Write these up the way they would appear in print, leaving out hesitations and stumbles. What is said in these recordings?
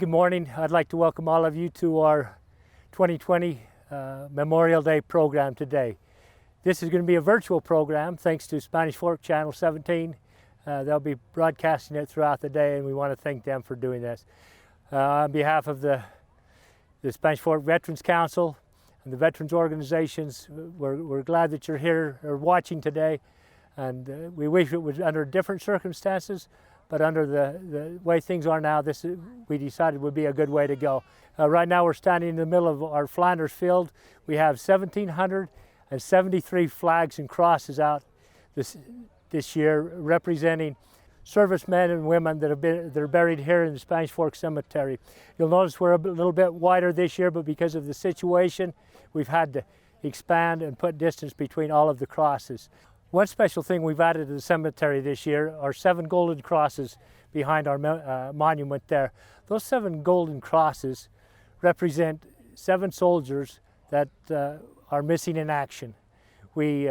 Good morning. I'd like to welcome all of you to our 2020 Memorial Day program today. This is going to be a virtual program thanks to Spanish Fork Channel 17. They'll be broadcasting it throughout the day, and we want to thank them for doing this. On behalf of the Spanish Fork Veterans Council and the veterans organizations, we're glad that you're here or watching today, and we wish it was under different circumstances, but under the way things are now, we decided would be a good way to go. Right now we're standing in the middle of our Flanders field. We have 1,773 flags and crosses out this year, representing servicemen and women that are buried here in the Spanish Fork Cemetery. You'll notice we're a little bit wider this year, but because of the situation, we've had to expand and put distance between all of the crosses. One special thing we've added to the cemetery this year are 7 golden crosses behind our monument there. Those 7 golden crosses represent 7 soldiers that are missing in action. We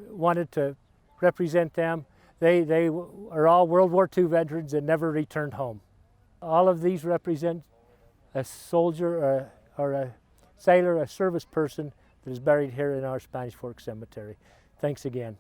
wanted to represent them. They are all World War II veterans and never returned home. All of these represent a soldier or a sailor, a service person that is buried here in our Spanish Fork Cemetery. Thanks again.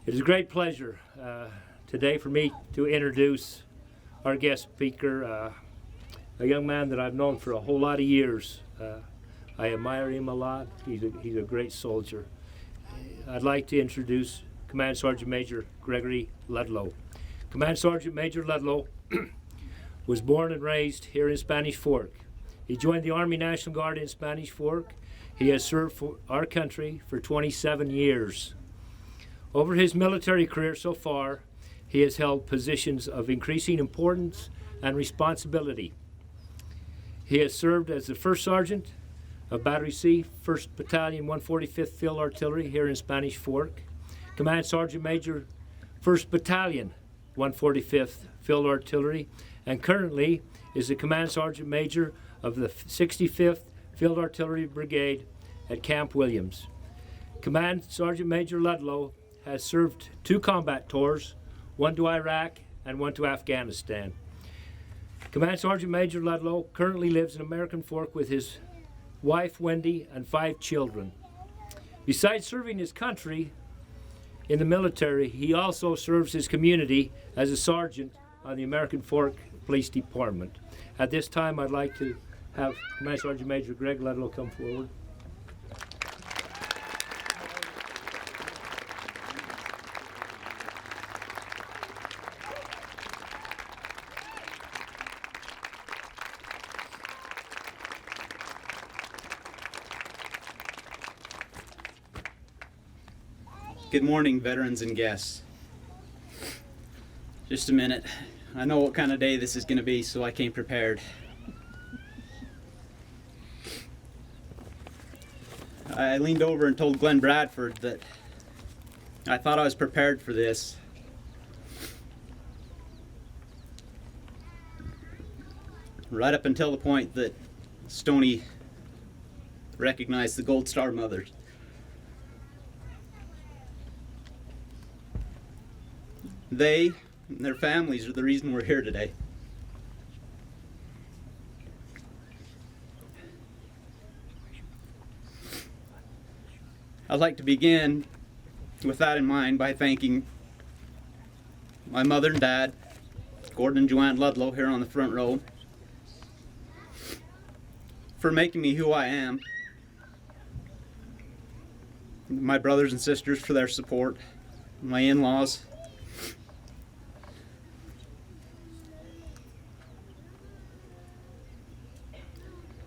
It is a great pleasure today for me to introduce our guest speaker, a young man that I've known for a whole lot of years. I admire him a lot. He's a great soldier. I'd like to introduce Command Sergeant Major Gregory Ludlow. Command Sergeant Major Ludlow was born and raised here in Spanish Fork. He joined the Army National Guard in Spanish Fork. He has served for our country for 27 years. Over his military career so far, he has held positions of increasing importance and responsibility. He has served as the First Sergeant of Battery C, 1st Battalion, 145th Field Artillery here in Spanish Fork, Command Sergeant Major, 1st Battalion, 145th Field Artillery, and currently is the Command Sergeant Major of the 65th Field Artillery Brigade at Camp Williams. Command Sergeant Major Ludlow has served 2 combat tours, one to Iraq and one to Afghanistan. Command Sergeant Major Ludlow currently lives in American Fork with his wife Wendy and 5 children. Besides serving his country in the military, he also serves his community as a sergeant on the American Fork Police Department. At this time, I'd like to have Command Sergeant Major Greg Ludlow come forward. Good morning, veterans and guests. Just a minute. I know what kind of day this is going to be, so I came prepared. I leaned over and told Glenn Bradford that I thought I was prepared for this. Right up until the point that Stoney recognized the Gold Star mothers. They and their families are the reason we're here today. I'd like to begin with that in mind by thanking my mother and dad, Gordon and Joanne Ludlow here on the front row, for making me who I am. My brothers and sisters for their support, my in-laws,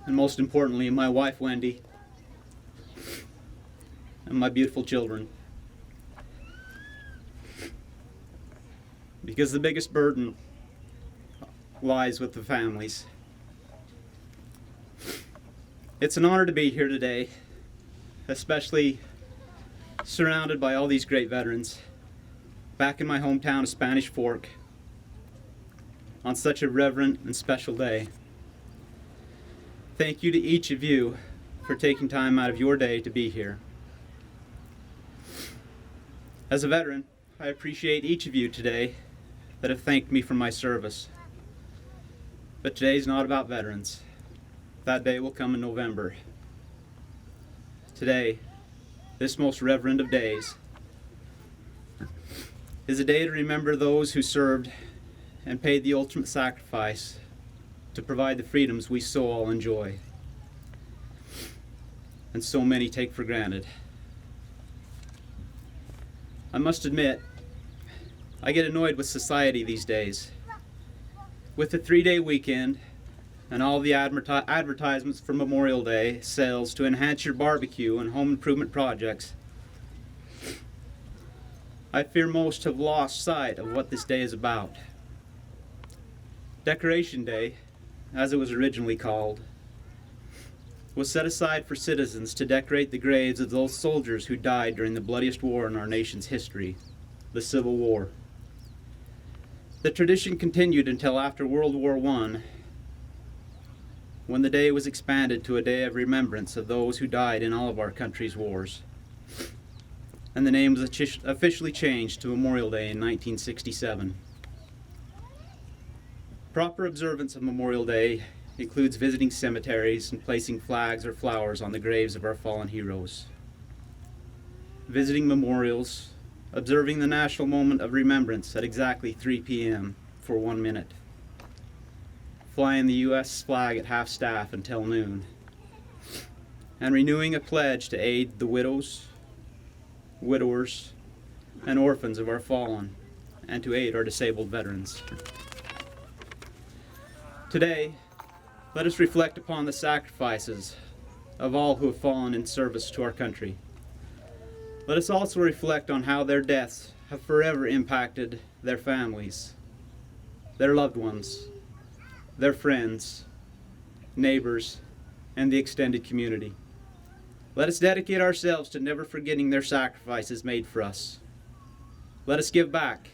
and most importantly, my wife, Wendy, and my beautiful children. Because the biggest burden lies with the families. It's an honor to be here today, especially surrounded by all these great veterans, back in my hometown of Spanish Fork, on such a reverent and special day. Thank you to each of you for taking time out of your day to be here. As a veteran, I appreciate each of you today that have thanked me for my service. But today's not about veterans. That day will come in November. Today, this most reverend of days, is a day to remember those who served and paid the ultimate sacrifice to provide the freedoms we so all enjoy, and so many take for granted. I must admit, I get annoyed with society these days. With the 3-day weekend and all the advertisements for Memorial Day sales to enhance your barbecue and home improvement projects, I fear most have lost sight of what this day is about. Decoration Day, as it was originally called, was set aside for citizens to decorate the graves of those soldiers who died during the bloodiest war in our nation's history, the Civil War. The tradition continued until after World War I, when the day was expanded to a day of remembrance of those who died in all of our country's wars, and the name was officially changed to Memorial Day in 1967. Proper observance of Memorial Day includes visiting cemeteries and placing flags or flowers on the graves of our fallen heroes, visiting memorials, observing the national moment of remembrance at exactly 3 p.m. for 1 minute, flying the U.S. flag at half-staff until noon, and renewing a pledge to aid the widows, widowers, and orphans of our fallen, and to aid our disabled veterans. Today, let us reflect upon the sacrifices of all who have fallen in service to our country. Let us also reflect on how their deaths have forever impacted their families, their loved ones, their friends, neighbors, and the extended community. Let us dedicate ourselves to never forgetting their sacrifices made for us. Let us give back,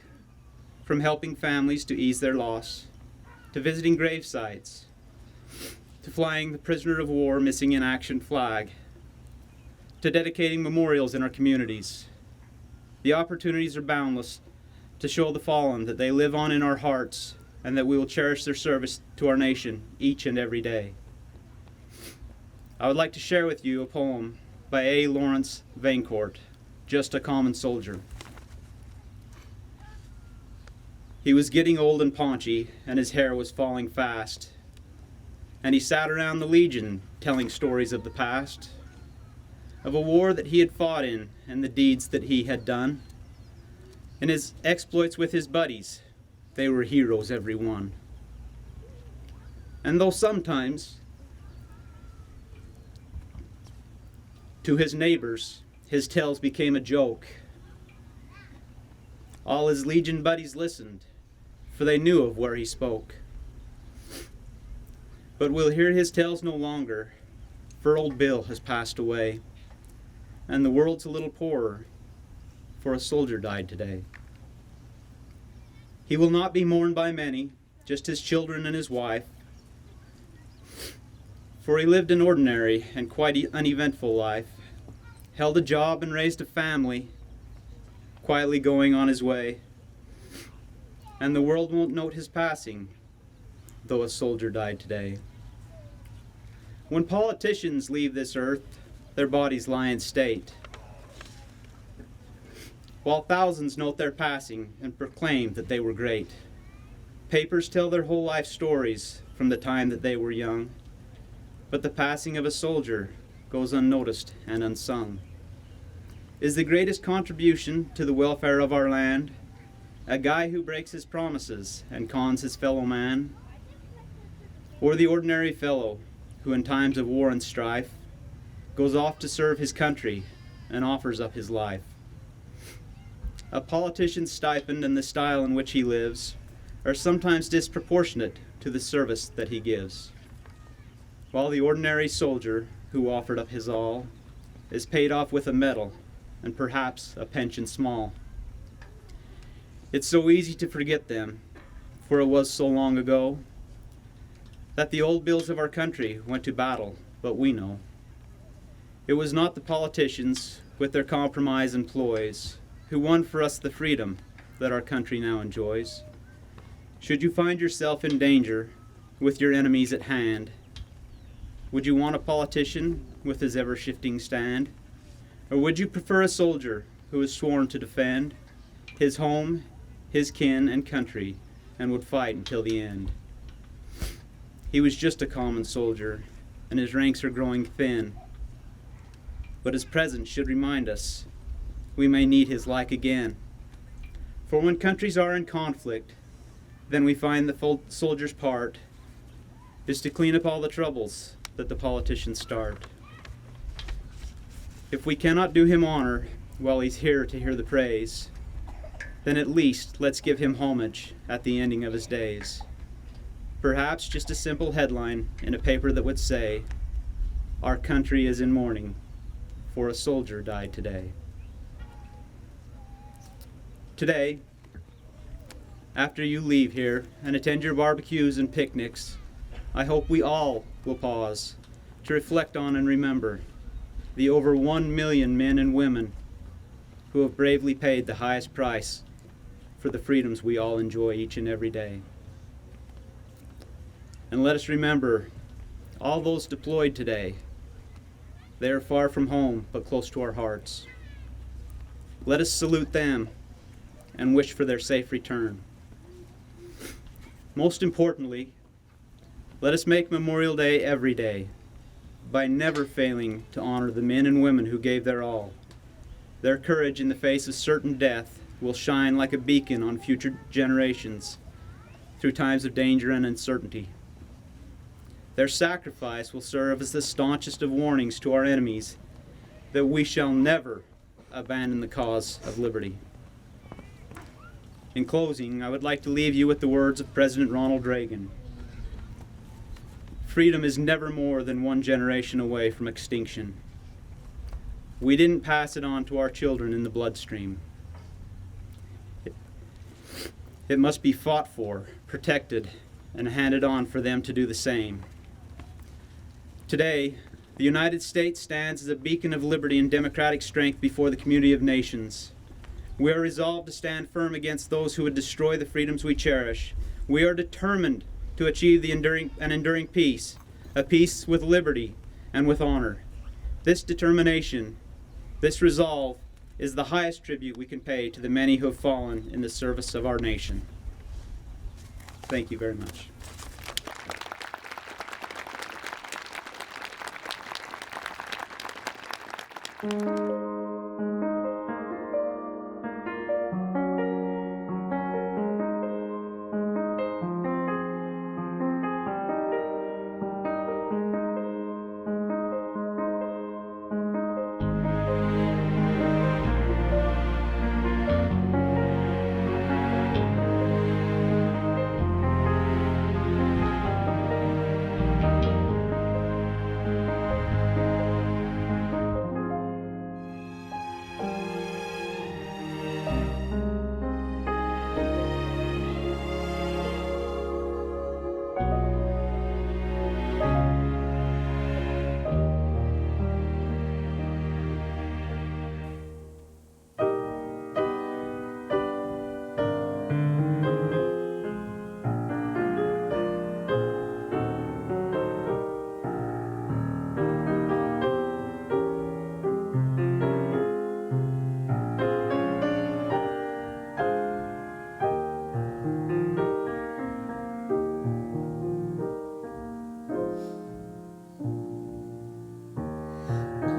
from helping families to ease their loss, to visiting grave sites, to flying the prisoner of war missing in action flag, to dedicating memorials in our communities. The opportunities are boundless to show the fallen that they live on in our hearts and that we will cherish their service to our nation each and every day. I would like to share with you a poem by A. Lawrence Vaincourt, Just a Common Soldier. He was getting old and paunchy, and his hair was falling fast, and he sat around the Legion telling stories of the past, of a war that he had fought in and the deeds that he had done. And his exploits with his buddies, they were heroes every one. And though sometimes, to his neighbors, his tales became a joke, all his Legion buddies listened, for they knew of where he spoke. But we'll hear his tales no longer, for old Bill has passed away, and the world's a little poorer, for a soldier died today. He will not be mourned by many, just his children and his wife, for he lived an ordinary and quite uneventful life, held a job and raised a family, quietly going on his way, and the world won't note his passing, though a soldier died today. When politicians leave this earth, their bodies lie in state, while thousands note their passing and proclaim that they were great. Papers tell their whole life stories from the time that they were young, but the passing of a soldier goes unnoticed and unsung. Is the greatest contribution to the welfare of our land a guy who breaks his promises and cons his fellow man? Or the ordinary fellow who in times of war and strife goes off to serve his country and offers up his life? A politician's stipend and the style in which he lives are sometimes disproportionate to the service that he gives, while the ordinary soldier who offered up his all, is paid off with a medal and perhaps a pension small. It's so easy to forget them, for it was so long ago that the old bills of our country went to battle, but we know. It was not the politicians with their compromise and ploys who won for us the freedom that our country now enjoys. Should you find yourself in danger with your enemies at hand, would you want a politician with his ever-shifting stand? Or would you prefer a soldier who is sworn to defend his home, his kin, and country, and would fight until the end? He was just a common soldier, and his ranks are growing thin. But his presence should remind us we may need his like again. For when countries are in conflict, then we find the soldier's part is to clean up all the troubles that the politicians start. If we cannot do him honor while he's here to hear the praise, then at least let's give him homage at the ending of his days. Perhaps just a simple headline in a paper that would say, "Our country is in mourning, for a soldier died today." Today, after you leave here and attend your barbecues and picnics, I hope we all will pause to reflect on and remember the over 1 million men and women who have bravely paid the highest price for the freedoms we all enjoy each and every day. And let us remember all those deployed today. They are far from home, but close to our hearts. Let us salute them and wish for their safe return. Most importantly, let us make Memorial Day every day by never failing to honor the men and women who gave their all. Their courage in the face of certain death will shine like a beacon on future generations through times of danger and uncertainty. Their sacrifice will serve as the staunchest of warnings to our enemies that we shall never abandon the cause of liberty. In closing, I would like to leave you with the words of President Ronald Reagan. Freedom is never more than one generation away from extinction. We didn't pass it on to our children in the bloodstream. It must be fought for, protected, and handed on for them to do the same. Today, the United States stands as a beacon of liberty and democratic strength before the community of nations. We are resolved to stand firm against those who would destroy the freedoms we cherish. We are determined to achieve an enduring peace, a peace with liberty and with honor. This determination, this resolve, is the highest tribute we can pay to the many who have fallen in the service of our nation. Thank you very much.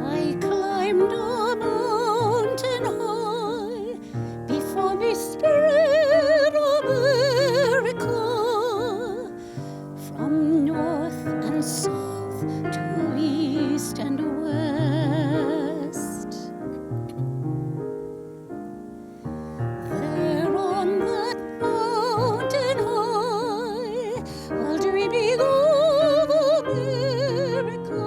I climbed a mountain high before me spread America, from north and south to east and west. There on that mountain high, while dreaming of America,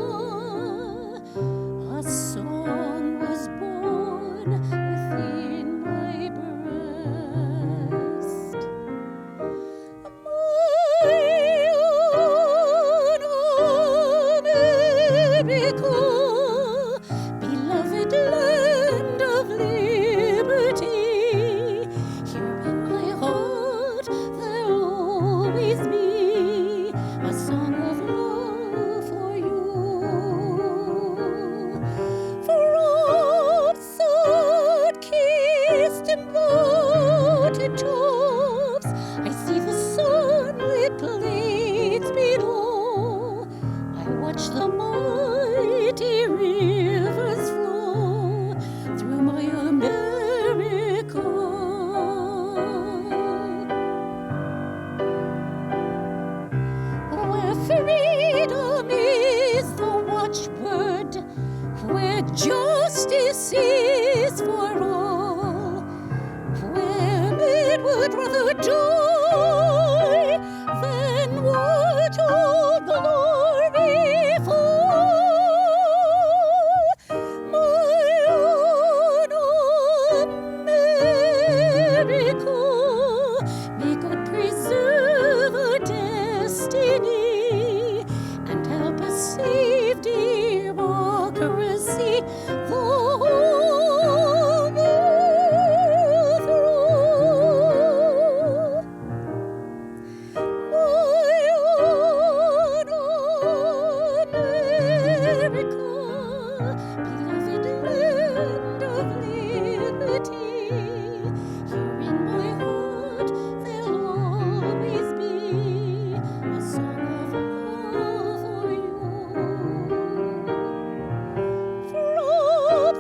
mighty rivers flow through my America. Where freedom is the watchword, where justice is for all, where men would rather die than watch all glory fall. My own America, may God preserve our destiny and help us save democracy, the whole world through. My own America, beloved land of liberty, here in my heart there'll always be a song of love for you. From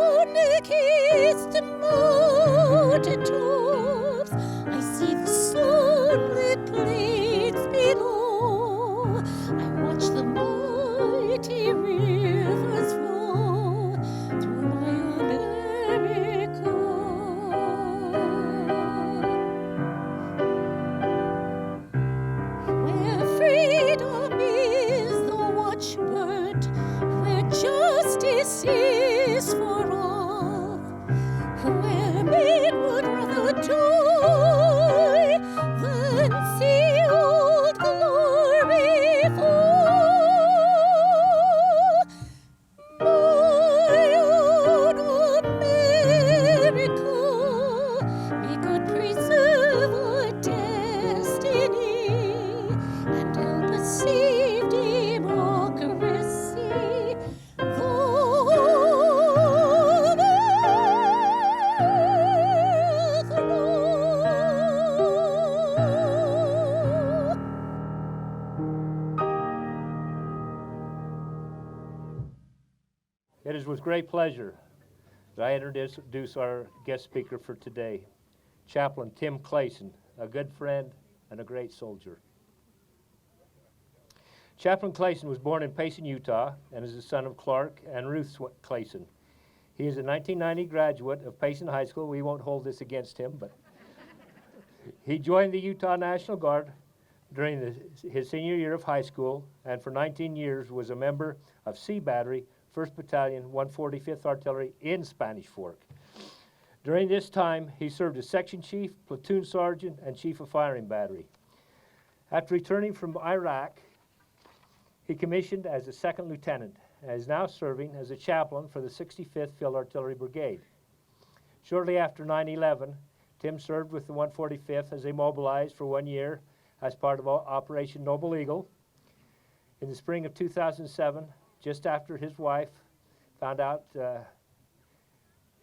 sun-kissed mountain tops, I see the sunlit plains below. I watch the mighty rivers flow through my America. Where freedom is the watchword, where justice is for all, where men would rather die than see old glory fall. My own America, may God preserve our destiny and help us save democracy, the whole world through. It is with great pleasure that I introduce our guest speaker for today, Chaplain Tim Clayson, a good friend and a great soldier. Chaplain Clayson was born in Payson, Utah, and is the son of Clark and Ruth Clayson. He is a 1990 graduate of Payson High School. We won't hold this against him, but he joined the Utah National Guard during his senior year of high school, and for 19 years was a member of C Battery, 1st Battalion, 145th Artillery in Spanish Fork. During this time, he served as section chief, platoon sergeant, and chief of firing battery. After returning from Iraq, he commissioned as a second lieutenant and is now serving as a chaplain for the 65th Field Artillery Brigade. Shortly after 9/11, Tim served with the 145th as they mobilized for 1 year as part of Operation Noble Eagle. In the spring of 2007, just after his wife found out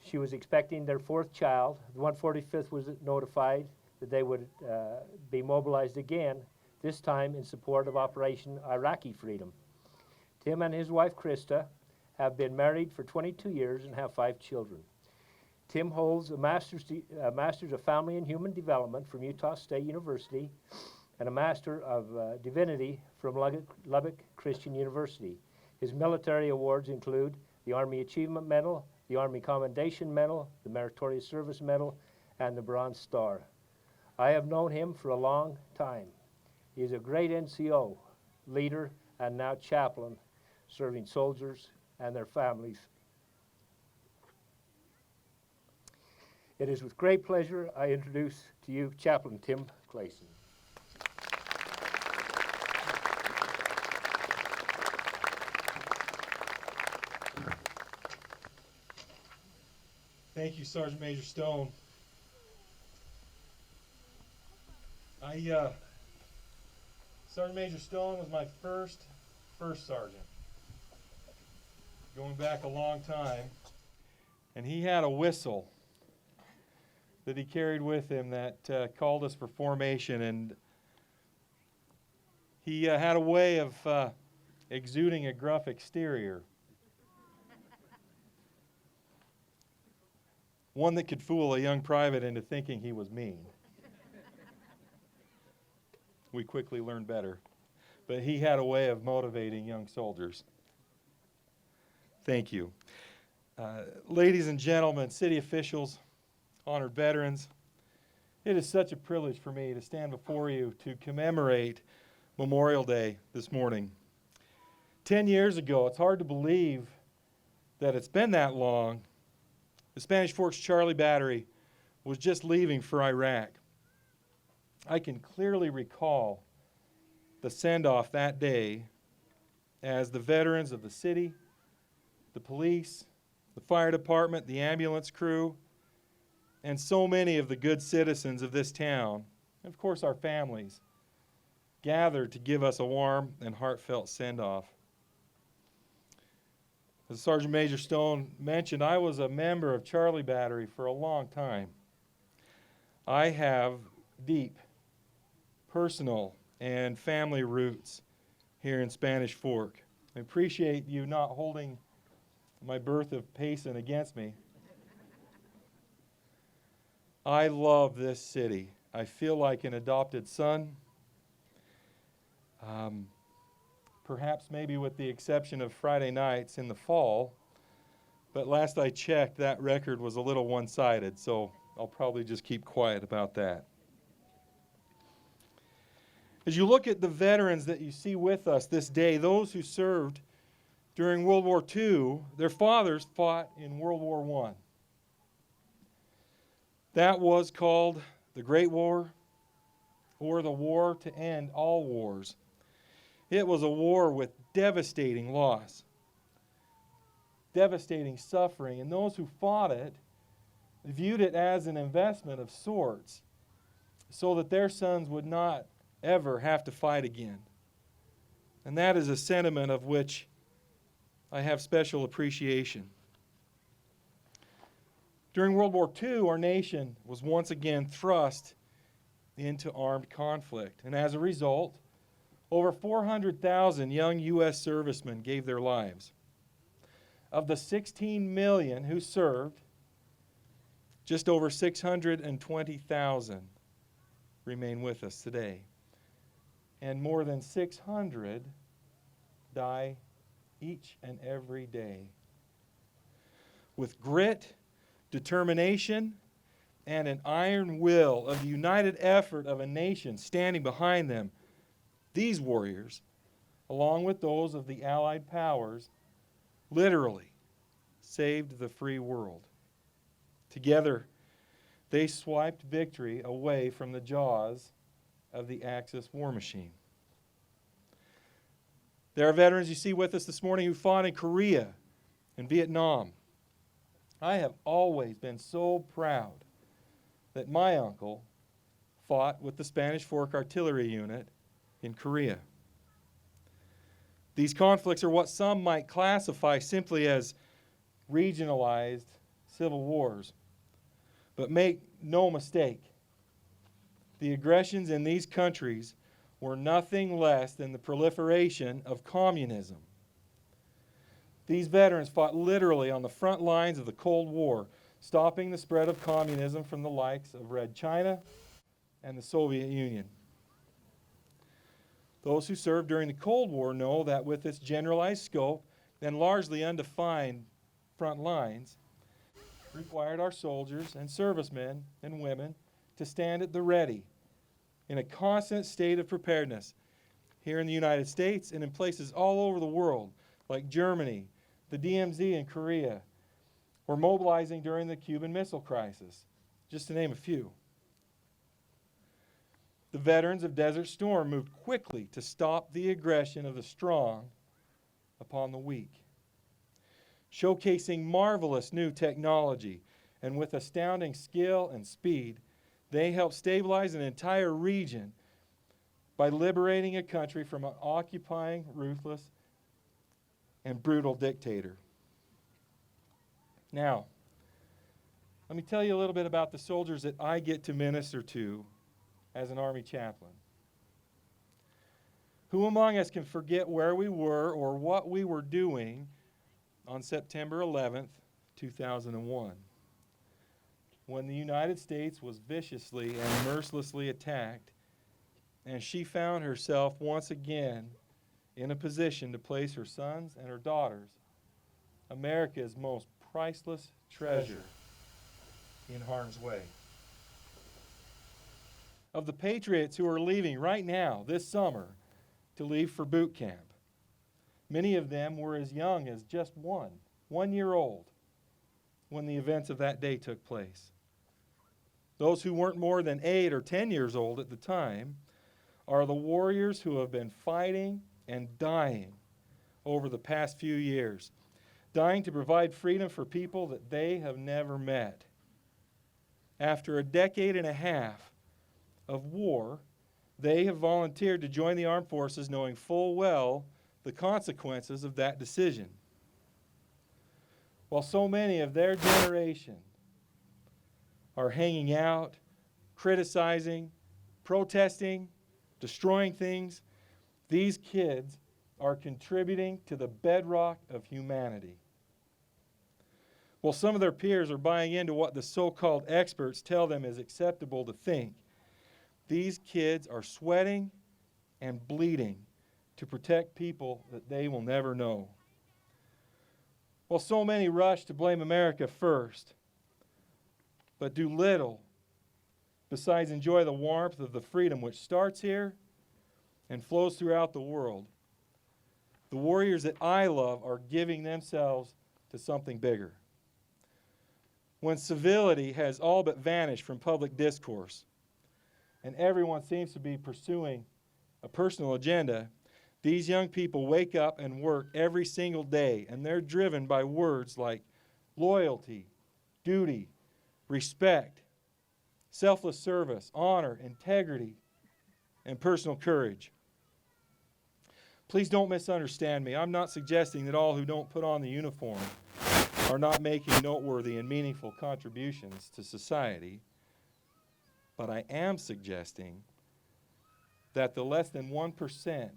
she was expecting their 4th child, the 145th was notified that they would be mobilized again, this time in support of Operation Iraqi Freedom. Tim and his wife Krista have been married for 22 years and have 5 children. Tim holds a Master's of Family and Human Development from Utah State University and a Master of Divinity from Lubbock Christian University. His military awards include the Army Achievement Medal, the Army Commendation Medal, the Meritorious Service Medal, and the Bronze Star. I have known him for a long time. He is a great NCO, leader, and now chaplain, serving soldiers and their families. It is with great pleasure I introduce to you Chaplain Tim Clayson. Thank you, Sergeant Major Stone. Sergeant Major Stone was my first sergeant, going back a long time, and he had a whistle that he carried with him that called us for formation, and he had a way of exuding a gruff exterior. One that could fool a young private into thinking he was mean. We quickly learned better. But he had a way of motivating young soldiers. Thank you. Ladies and gentlemen, city officials, honored veterans, it is such a privilege for me to stand before you to commemorate Memorial Day this morning. 10 years ago, it's hard to believe that it's been that long, the Spanish Fork's Charlie Battery was just leaving for Iraq. I can clearly recall the send-off that day as the veterans of the city, the police, the fire department, the ambulance crew, and so many of the good citizens of this town, and of course our families, gathered to give us a warm and heartfelt send-off. As Sergeant Major Stone mentioned, I was a member of Charlie Battery for a long time. I have deep personal and family roots here in Spanish Fork. I appreciate you not holding my birth of Payson against me. I love this city. I feel like an adopted son. Perhaps maybe with the exception of Friday nights in the fall, but last I checked, that record was a little one-sided, so I'll probably just keep quiet about that. As you look at the veterans that you see with us this day, those who served during World War II, their fathers fought in World War I. That was called the Great War, or the War to End All Wars. It was a war with devastating loss, devastating suffering, and those who fought it viewed it as an investment of sorts so that their sons would not ever have to fight again. And that is a sentiment of which I have special appreciation. During World War II, our nation was once again thrust into armed conflict. And as a result, over 400,000 young U.S. servicemen gave their lives. Of the 16 million who served, just over 620,000 remain with us today. And more than 600 die each and every day. With grit, determination, and an iron will of the united effort of a nation standing behind them, these warriors, along with those of the Allied powers, literally saved the free world. Together, they swiped victory away from the jaws of the Axis war machine. There are veterans you see with us this morning who fought in Korea and Vietnam. I have always been so proud that my uncle fought with the Spanish Fork Artillery Unit in Korea. These conflicts are what some might classify simply as regionalized civil wars. But make no mistake, the aggressions in these countries were nothing less than the proliferation of communism. These veterans fought literally on the front lines of the Cold War, stopping the spread of communism from the likes of Red China and the Soviet Union. Those who served during the Cold War know that with its generalized scope and largely undefined front lines, required our soldiers and servicemen and women to stand at the ready in a constant state of preparedness here in the United States and in places all over the world like Germany, the DMZ and Korea, or mobilizing during the Cuban Missile Crisis, just to name a few. The veterans of Desert Storm moved quickly to stop the aggression of the strong upon the weak. Showcasing marvelous new technology and with astounding skill and speed, they helped stabilize an entire region by liberating a country from an occupying, ruthless, and brutal dictator. Now, let me tell you a little bit about the soldiers that I get to minister to as an Army chaplain. Who among us can forget where we were or what we were doing on September 11th, 2001, when the United States was viciously and mercilessly attacked, and she found herself once again in a position to place her sons and her daughters, America's most priceless treasure, in harm's way? Of the patriots who are leaving right now, this summer, to leave for boot camp, many of them were as young as just 1 year old, when the events of that day took place. Those who weren't more than 8 or 10 years old at the time are the warriors who have been fighting and dying over the past few years, dying to provide freedom for people that they have never met. After a decade and a half of war, they have volunteered to join the armed forces, knowing full well the consequences of that decision. While so many of their generation are hanging out, criticizing, protesting, destroying things, these kids are contributing to the bedrock of humanity. While some of their peers are buying into what the so-called experts tell them is acceptable to think, these kids are sweating and bleeding to protect people that they will never know. While so many rush to blame America first, but do little besides enjoy the warmth of the freedom which starts here and flows throughout the world, the warriors that I love are giving themselves to something bigger. When civility has all but vanished from public discourse, and everyone seems to be pursuing a personal agenda, these young people wake up and work every single day, and they're driven by words like loyalty, duty, respect, selfless service, honor, integrity, and personal courage. Please don't misunderstand me. I'm not suggesting that all who don't put on the uniform are not making noteworthy and meaningful contributions to society. But I am suggesting that the less than 1%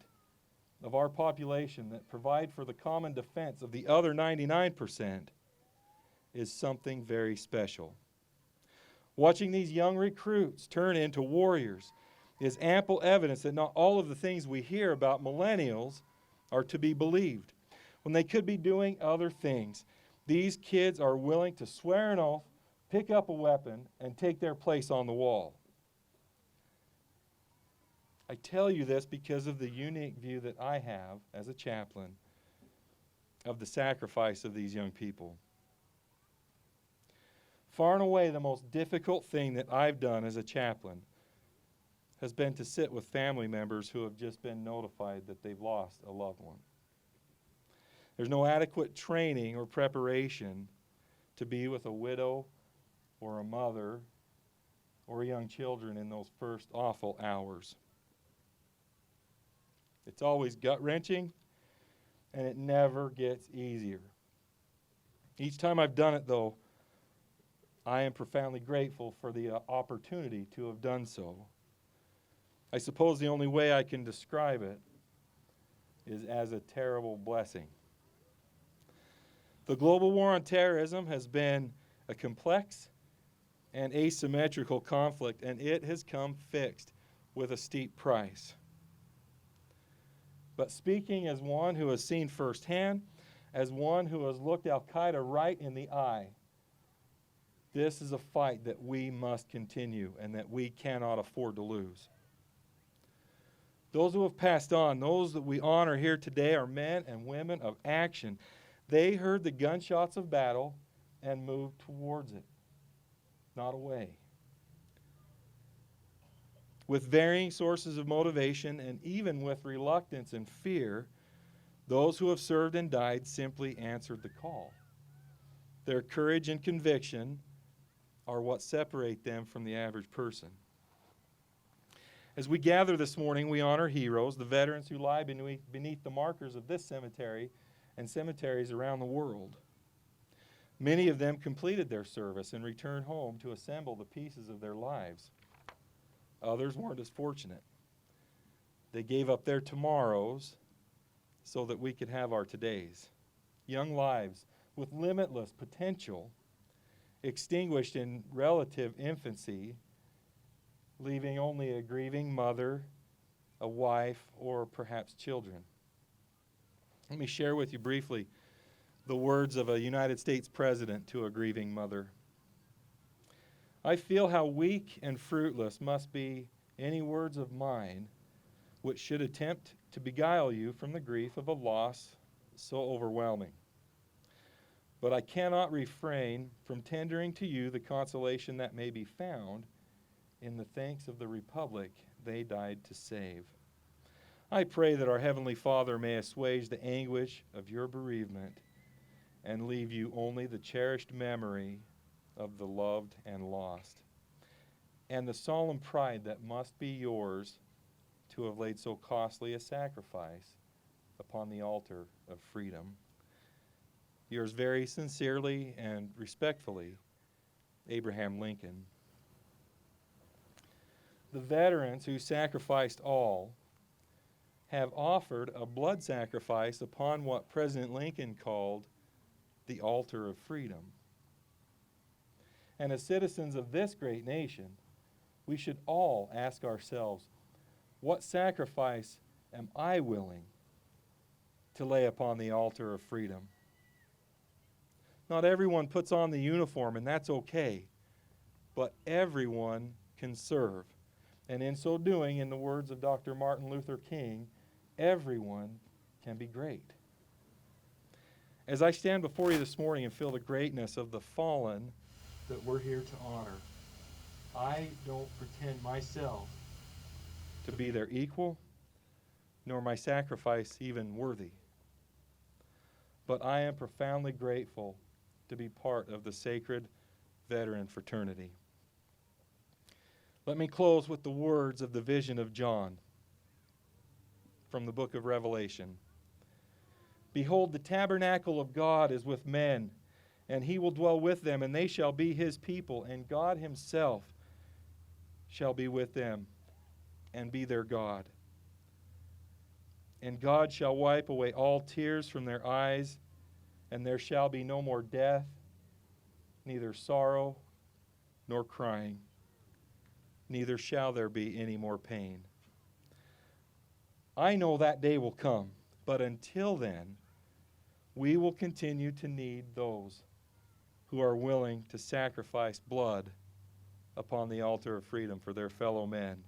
of our population that provide for the common defense of the other 99% is something very special. Watching these young recruits turn into warriors is ample evidence that not all of the things we hear about millennials are to be believed. When they could be doing other things, these kids are willing to swear an oath, pick up a weapon, and take their place on the wall. I tell you this because of the unique view that I have as a chaplain of the sacrifice of these young people. Far and away, the most difficult thing that I've done as a chaplain has been to sit with family members who have just been notified that they've lost a loved one. There's no adequate training or preparation to be with a widow or a mother or young children in those first awful hours. It's always gut-wrenching, and it never gets easier. Each time I've done it, though, I am profoundly grateful for the opportunity to have done so. I suppose the only way I can describe it is as a terrible blessing. The global war on terrorism has been a complex and asymmetrical conflict, and it has come fixed with a steep price. But speaking as one who has seen firsthand, as one who has looked Al-Qaeda right in the eye, this is a fight that we must continue and that we cannot afford to lose. Those who have passed on, those that we honor here today, are men and women of action. They heard the gunshots of battle and moved towards it, not away. With varying sources of motivation and even with reluctance and fear, those who have served and died simply answered the call. Their courage and conviction are what separate them from the average person. As we gather this morning, we honor heroes, the veterans who lie beneath the markers of this cemetery and cemeteries around the world. Many of them completed their service and returned home to assemble the pieces of their lives. Others weren't as fortunate. They gave up their tomorrows so that we could have our todays. Young lives with limitless potential extinguished in relative infancy, leaving only a grieving mother, a wife, or perhaps children. Let me share with you briefly the words of a United States president to a grieving mother. I feel how weak and fruitless must be any words of mine which should attempt to beguile you from the grief of a loss so overwhelming. But I cannot refrain from tendering to you the consolation that may be found in the thanks of the Republic they died to save. I pray that our Heavenly Father may assuage the anguish of your bereavement and leave you only the cherished memory of the loved and lost, and the solemn pride that must be yours to have laid so costly a sacrifice upon the altar of freedom. Yours very sincerely and respectfully, Abraham Lincoln. The veterans who sacrificed all have offered a blood sacrifice upon what President Lincoln called the altar of freedom. And as citizens of this great nation, we should all ask ourselves, what sacrifice am I willing to lay upon the altar of freedom? Not everyone puts on the uniform, and that's okay, but everyone can serve. And in so doing, in the words of Dr. Martin Luther King, everyone can be great. As I stand before you this morning and feel the greatness of the fallen that we're here to honor, I don't pretend myself to be their equal, nor my sacrifice even worthy. But I am profoundly grateful to be part of the sacred veteran fraternity. Let me close with the words of the vision of John from the book of Revelation. Behold, the tabernacle of God is with men, and he will dwell with them, and they shall be his people, and God himself shall be with them and be their God. And God shall wipe away all tears from their eyes, and there shall be no more death, neither sorrow nor crying, neither shall there be any more pain. I know that day will come, but until then, we will continue to need those who are willing to sacrifice blood upon the altar of freedom for their fellow men.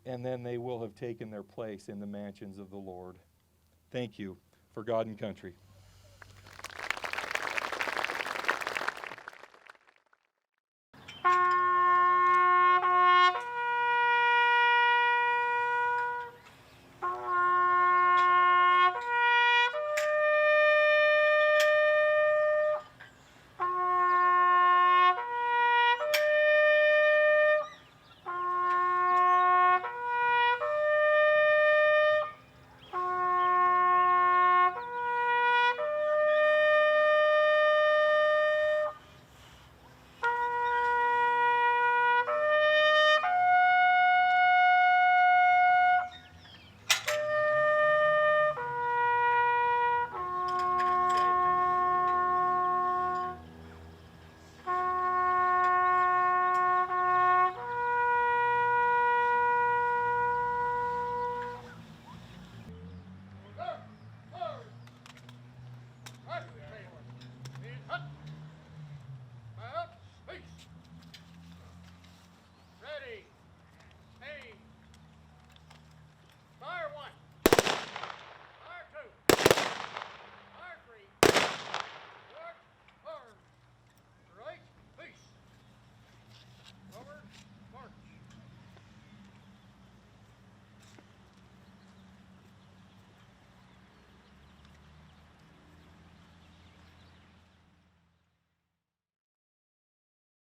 And then they will have taken their place in the mansions of the Lord. Thank you for God and country.